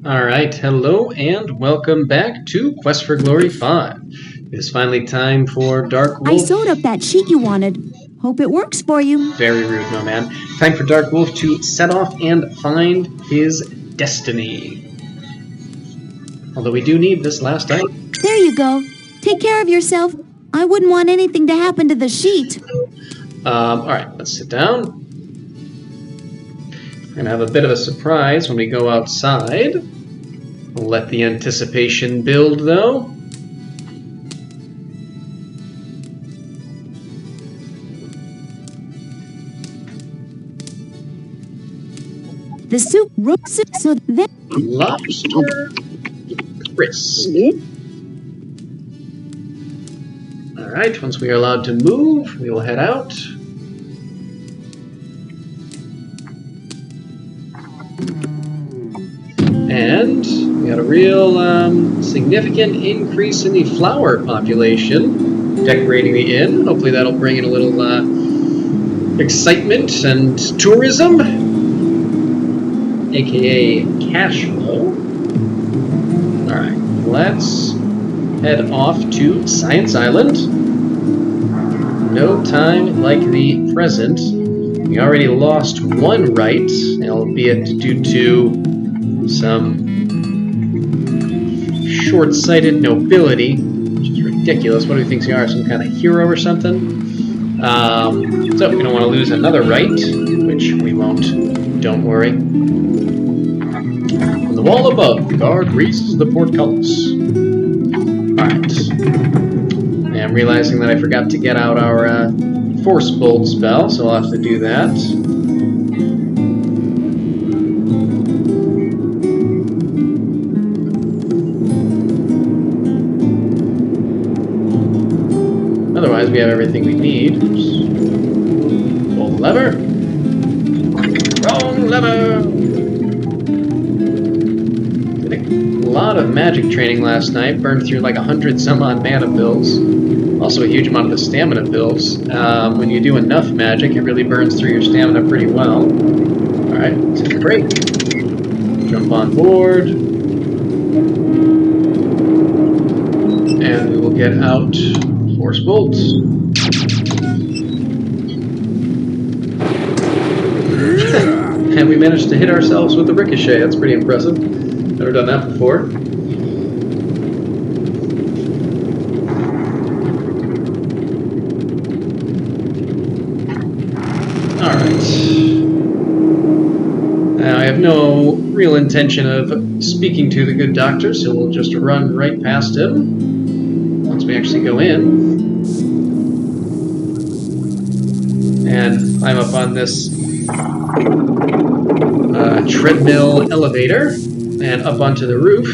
Alright, hello and welcome back to Quest for Glory 5. It is finally time for Darkwolf. I sewed up that sheet you wanted. Hope it works for you. Very rude, no man. Time for Darkwolf to set off and find his destiny. Although we do need this last item. There you go. Take care of yourself. I wouldn't want anything to happen to the sheet. Alright, let's sit down. We're going to have a bit of a surprise when we go outside. We'll let the anticipation build, though. The soup roasted so that... Lobster crisp. Alright, once we are allowed to move, we will head out. And we got a real significant increase in the flower population decorating the inn. Hopefully that'll bring in a little excitement and tourism, aka cash flow. Alright, let's head off to Science Island. No time like the present. We already lost one rite, albeit due to some short-sighted nobility, which is ridiculous. What do we think we are? Some kind of hero or something? So we don't want to lose another rite, which we won't. Don't worry. On the wall above, the guard raises the portcullis. Alright. I'm realizing that I forgot to get out our Force Bolt spell, so I'll have to do that. Otherwise, we have everything we need. Oops. Pull the lever. Wrong lever! Did a lot of magic training last night. Burned through like 100 some odd mana pills. Also a huge amount of the stamina pills. When you do enough magic, it really burns through your stamina pretty well. Alright, let's take a break. Jump on board. And we will get out Force Bolts. And we managed to hit ourselves with the ricochet. That's pretty impressive. Never done that before. Alright. Now, I have no real intention of speaking to the good doctor, so we'll just run right past him once we actually go in. And climb up on this treadmill elevator and up onto the roof.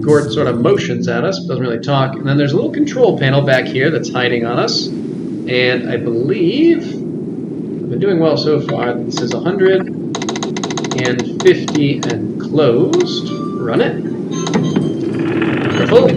Gort sort of motions at us, but doesn't really talk. And then there's a little control panel back here that's hiding on us. And I believe I've been doing well so far. This is 150 and closed. Run it. Careful.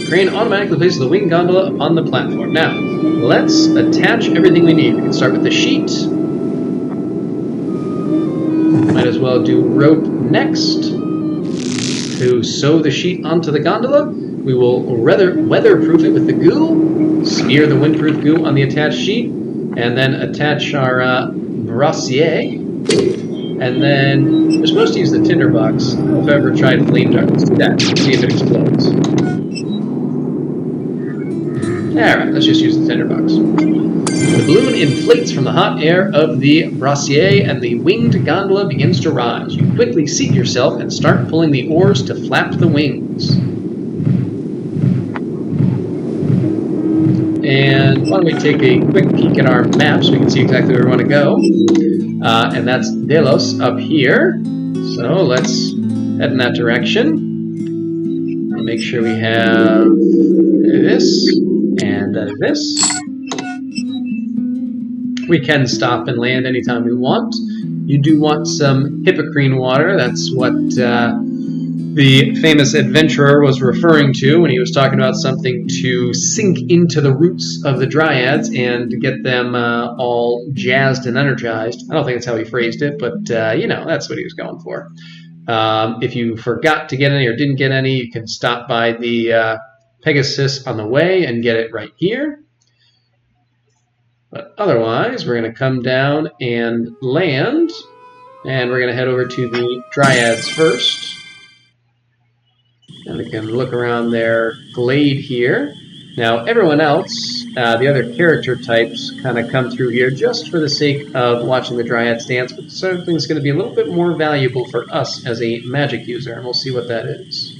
Crane automatically places the wing gondola upon the platform. Now, let's attach everything we need. We can start with the sheet. Might as well do rope next. To sew the sheet onto the gondola, we will weatherproof it with the goo, smear the windproof goo on the attached sheet, and then attach our brassiere. And then we're supposed to use the tinderbox. If I've ever tried flame dart, let's do that. See if it explodes. Alright, let's just use the tinderbox. The balloon inflates from the hot air of the brassiere and the winged gondola begins to rise. You quickly seat yourself and start pulling the oars to flap the wings. And why don't we take a quick peek at our map so we can see exactly where we want to go. And that's Delos up here. So let's head in that direction. I'll make sure we have this. And this. We can stop and land anytime we want. You do want some Hippocrene water. That's what the famous adventurer was referring to when he was talking about something to sink into the roots of the Dryads and get them all jazzed and energized. I don't think that's how he phrased it, but that's what he was going for. If you forgot to get any or didn't get any, you can stop by the Pegasus on the way and get it right here. But otherwise, we're going to come down and land, and we're going to head over to the Dryads first. And we can look around their glade here. Now, everyone else, the other character types, kind of come through here just for the sake of watching the Dryads dance, but something's going to be a little bit more valuable for us as a magic user, and we'll see what that is.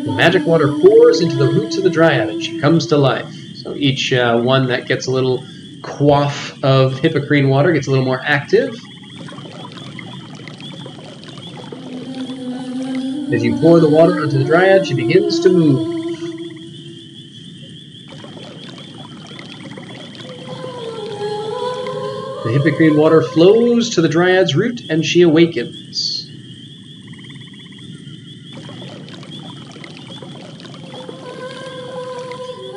The magic water pours into the roots of the Dryad, and she comes to life. So each one that gets a little quaff of Hippocrene water gets a little more active. As you pour the water onto the Dryad, she begins to move. The Hippocrene water flows to the Dryad's root, and she awakens.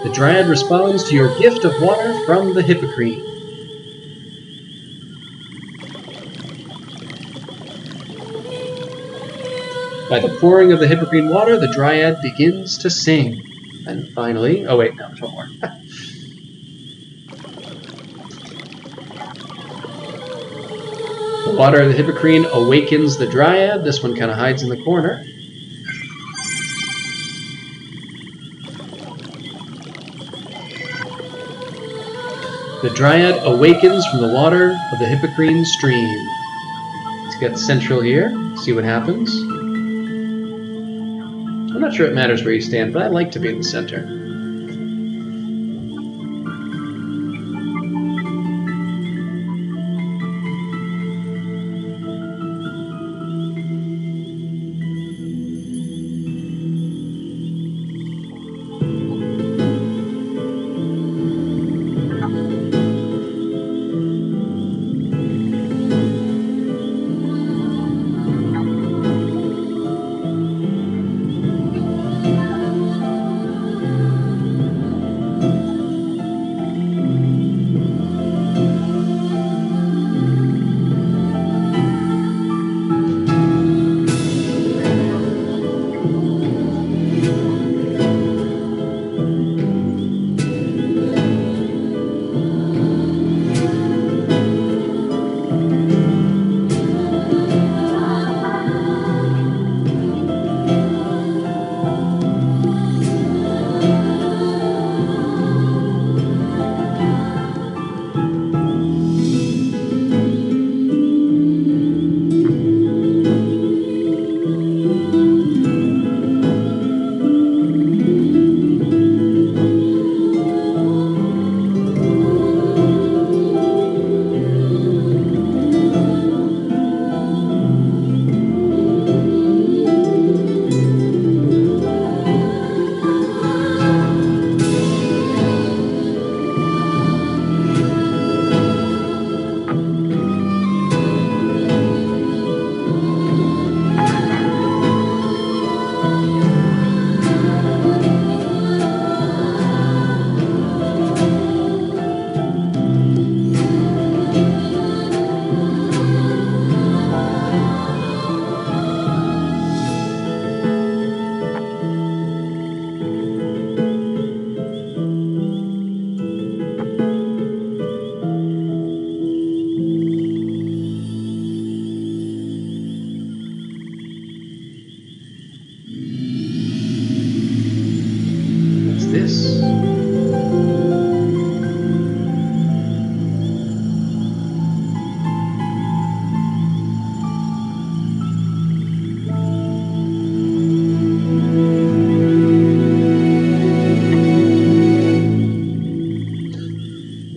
The Dryad responds to your gift of water from the Hippocrene. By the pouring of the Hippocrene water, the Dryad begins to sing. And finally... Oh wait, no, there's one more. The water of the Hippocrene awakens the Dryad. This one kind of hides in the corner. The Dryad awakens from the water of the Hippocrene stream. Let's get central here, see what happens. I'm not sure it matters where you stand, but I like to be in the center.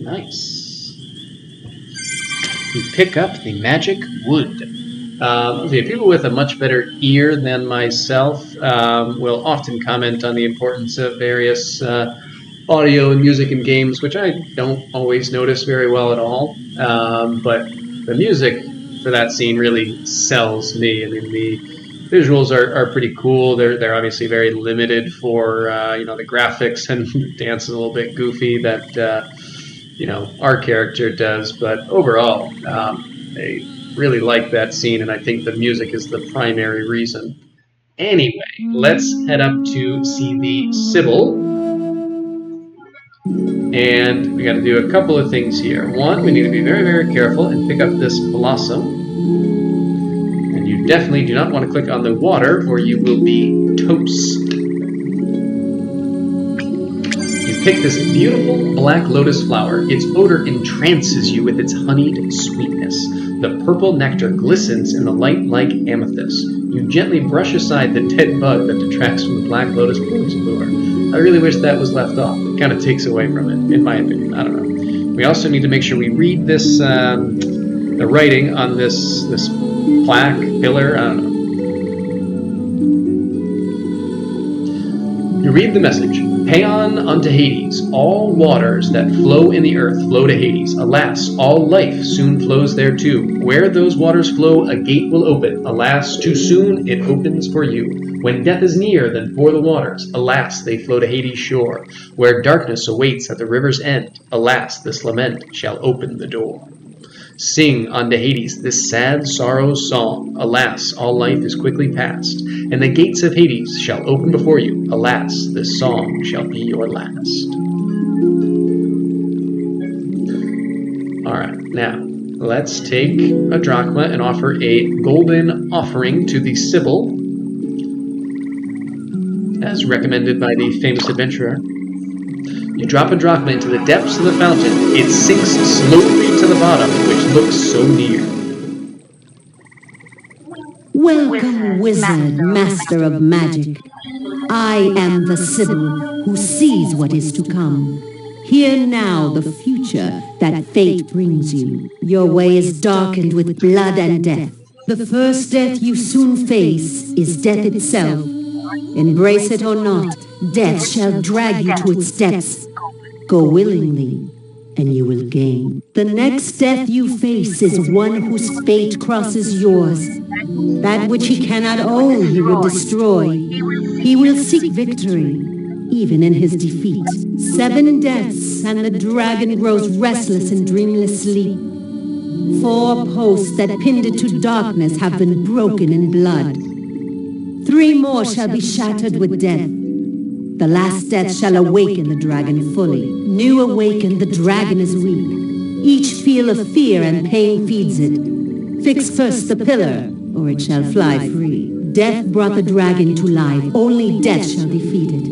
Nice. You pick up the magic wood. People with a much better ear than myself will often comment on the importance of various audio and music in games, which I don't always notice very well at all. But the music for that scene really sells me. I mean, the visuals are pretty cool. They're obviously very limited for the graphics, and dance is a little bit goofy that our character does. But overall, I really like that scene, and I think the music is the primary reason. Anyway, let's head up to see the Sybil. And we got to do a couple of things here. One, we need to be very, very careful and pick up this blossom. And you definitely do not want to click on the water, or you will be toast. You pick this beautiful black lotus flower. Its odor entrances you with its honeyed sweetness. The purple nectar glistens in the light like amethyst. You gently brush aside the dead bug that detracts from the black lotus bloom's allure. I really wish that was left off. It kind of takes away from it, in my opinion. I don't know. We also need to make sure we read this, the writing on this plaque, pillar, I don't know. You read the message. Paean unto Hades, all waters that flow in the earth flow to Hades. Alas, all life soon flows there too. Where those waters flow, a gate will open. Alas, too soon it opens for you. When death is near, then pour the waters. Alas, they flow to Hades' shore. Where darkness awaits at the river's end. Alas, this lament shall open the door. Sing unto Hades this sad sorrow's song. Alas, all life is quickly past, and the gates of Hades shall open before you. Alas, this song shall be your last. Alright, now, let's take a drachma and offer a golden offering to the Sybil, as recommended by the famous adventurer. You drop a drachma into the depths of the fountain. It sinks slowly to the bottom, which looks so near. Welcome, wizard, master of magic. I am the Sybil, who sees what is to come. Hear now the future that fate brings you. Your way is darkened with blood and death. The first death you soon face is death itself. Embrace it or not, death shall drag you to its depths. Go willingly, and you will gain. The next death you face is one whose fate crosses yours. That which he cannot own, he will destroy. He will seek victory, even in his defeat. 7 deaths, and the dragon grows restless in dreamless sleep. 4 posts that pinned it to darkness have been broken in blood. 3 more shall be shattered with death. The last death shall awaken the dragon fully. New awakened, the dragon is weak. Each feel of fear and pain feeds it. Fix first the pillar, or it shall fly free. Death brought the dragon to life. Only death shall defeat it.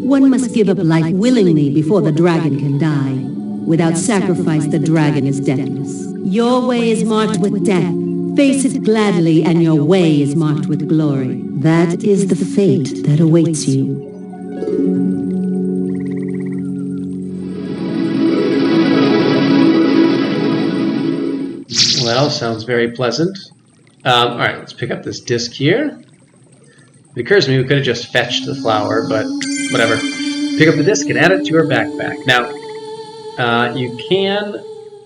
One must give up life willingly before the dragon can die. Without sacrifice, the dragon is deathless. Your way is marked with death. Face it gladly, and your way is marked with glory. That is the fate that awaits you. Well, sounds very pleasant. Alright, let's pick up this disc here. It occurs to me we could have just fetched the flower, but whatever. Pick up the disc and add it to your backpack. Now, you can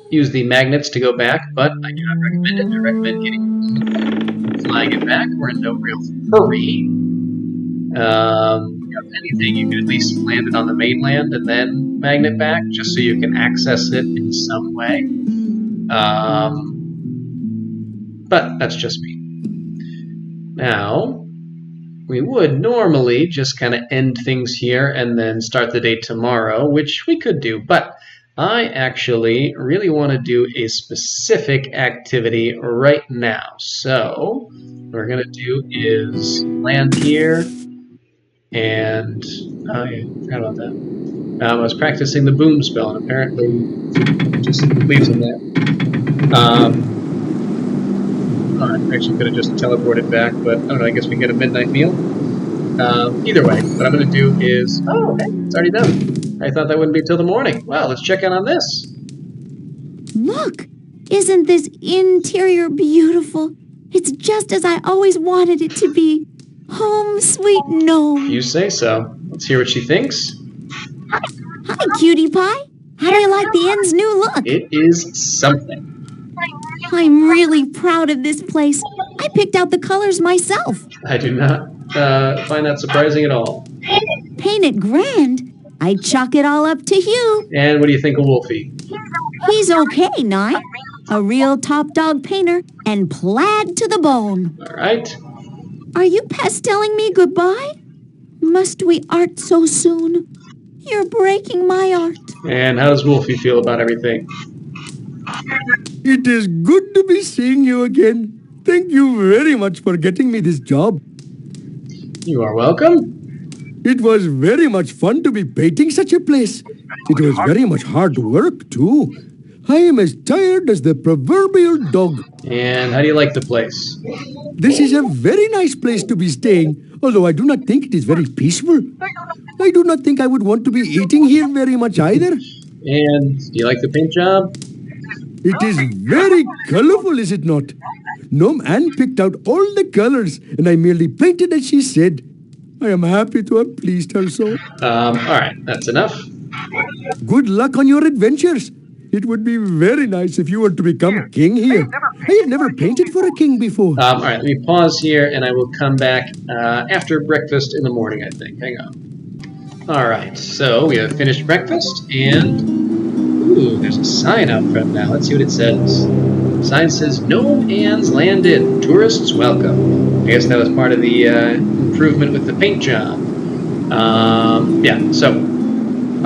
use the magnets to go back, but I do not recommend it. I recommend flying it back. We're in no real hurry. If anything, you can at least land it on the mainland and then magnet back, just so you can access it in some way. But that's just me. Now, we would normally just kind of end things here and then start the day tomorrow, which we could do, but I actually really want to do a specific activity right now. So, what we're going to do is land here, and I forgot about that. I was practicing the boom spell, and apparently just leaves them there. I actually could have just teleported back, but I don't know, I guess we can get a midnight meal. Either way, what I'm going to do is... Oh, hey, it's already done. I thought that wouldn't be till the morning. Well, let's check in on this. Look! Isn't this interior beautiful? It's just as I always wanted it to be. Home, sweet gnome. You say so. Let's hear what she thinks. Hi, cutie pie. How do you like the inn's new look? It is something. I'm really proud of this place. I picked out the colors myself. I do not find that surprising at all. Paint it grand. I'd chalk it all up to Hugh. And what do you think of Wolfie? He's okay, Nye. A real top dog painter and plaid to the bone. All right. Are you pastelling me goodbye? Must we art so soon? You're breaking my art. And how does Wolfie feel about everything? It is good to be seeing you again. Thank you very much for getting me this job. You are welcome. It was very much fun to be painting such a place. It was very much hard work, too. I am as tired as the proverbial dog. And how do you like the place? This is a very nice place to be staying, although I do not think it is very peaceful. I do not think I would want to be eating here very much either. And do you like the paint job? It is very colorful, is it not? Gnome Anne picked out all the colors, and I merely painted as she said. I am happy to have pleased her so. All right, that's enough. Good luck on your adventures. It would be very nice if you were to become king here. I have never painted for a king before. All right, let me pause here, and I will come back after breakfast in the morning, I think. Hang on. All right, so we have finished breakfast, and ooh, there's a sign out front now. Let's see what it says. The sign says, "Gnome Anne's landed. Tourists welcome." I guess that was part of the improvement with the paint job. Yeah, so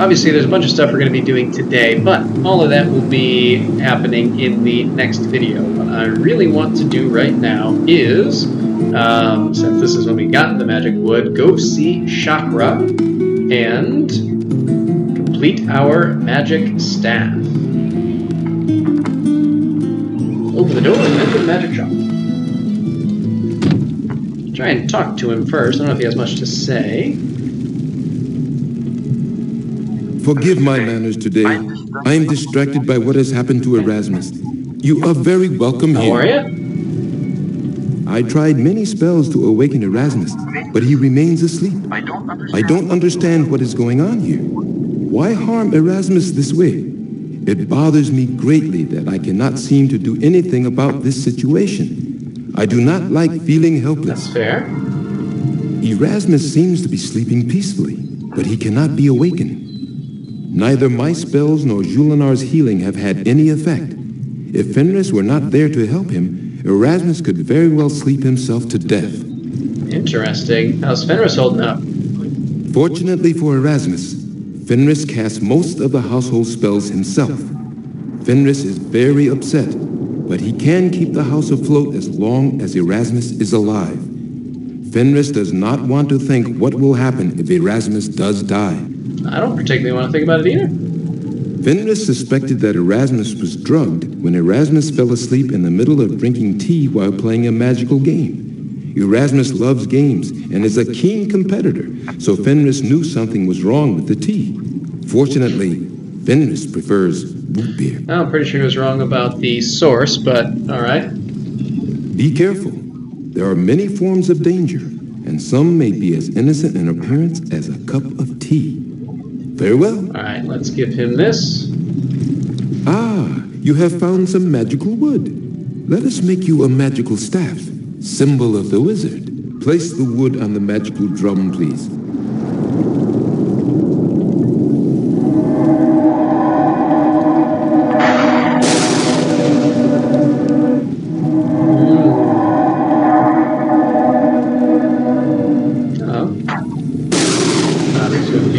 obviously there's a bunch of stuff we're going to be doing today, but all of that will be happening in the next video. What I really want to do right now is, since this is when we got the magic wood, go see Chakra and complete our magic staff. Open the door and enter the magic shop. Try and talk to him first. I don't know if he has much to say. Forgive my manners today. I am distracted by what has happened to Erasmus. You are very welcome here. How are you? I tried many spells to awaken Erasmus, but he remains asleep. I don't understand what is going on here. Why harm Erasmus this way? It bothers me greatly that I cannot seem to do anything about this situation. I do not like feeling helpless. That's fair. Erasmus seems to be sleeping peacefully, but he cannot be awakened. Neither my spells nor Julinar's healing have had any effect. If Fenris were not there to help him, Erasmus could very well sleep himself to death. Interesting. How's Fenris holding up? Fortunately for Erasmus, Fenris casts most of the household spells himself. Fenris is very upset, but he can keep the house afloat as long as Erasmus is alive. Fenris does not want to think what will happen if Erasmus does die. I don't particularly want to think about it either. Fenris suspected that Erasmus was drugged when Erasmus fell asleep in the middle of drinking tea while playing a magical game. Erasmus loves games and is a keen competitor, so Fenris knew something was wrong with the tea. Fortunately, Fenris prefers root beer. I'm pretty sure he was wrong about the source, but all right. Be careful. There are many forms of danger, and some may be as innocent in appearance as a cup of tea. Farewell. All right, let's give him this. Ah, you have found some magical wood. Let us make you a magical staff, symbol of the wizard. Place the wood on the magical drum, please.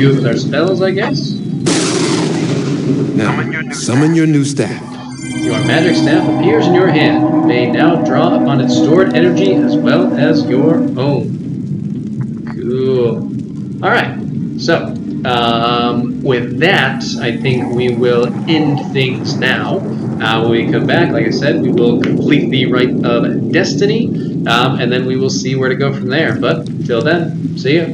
With our spells, I guess. Now, summon your new staff. Your magic staff appears in your hand. You may now draw upon its stored energy as well as your own. Cool. All right. So, with that, I think we will end things now. When we come back, like I said, we will complete the Rite of Destiny, and then we will see where to go from there. But until then, see ya.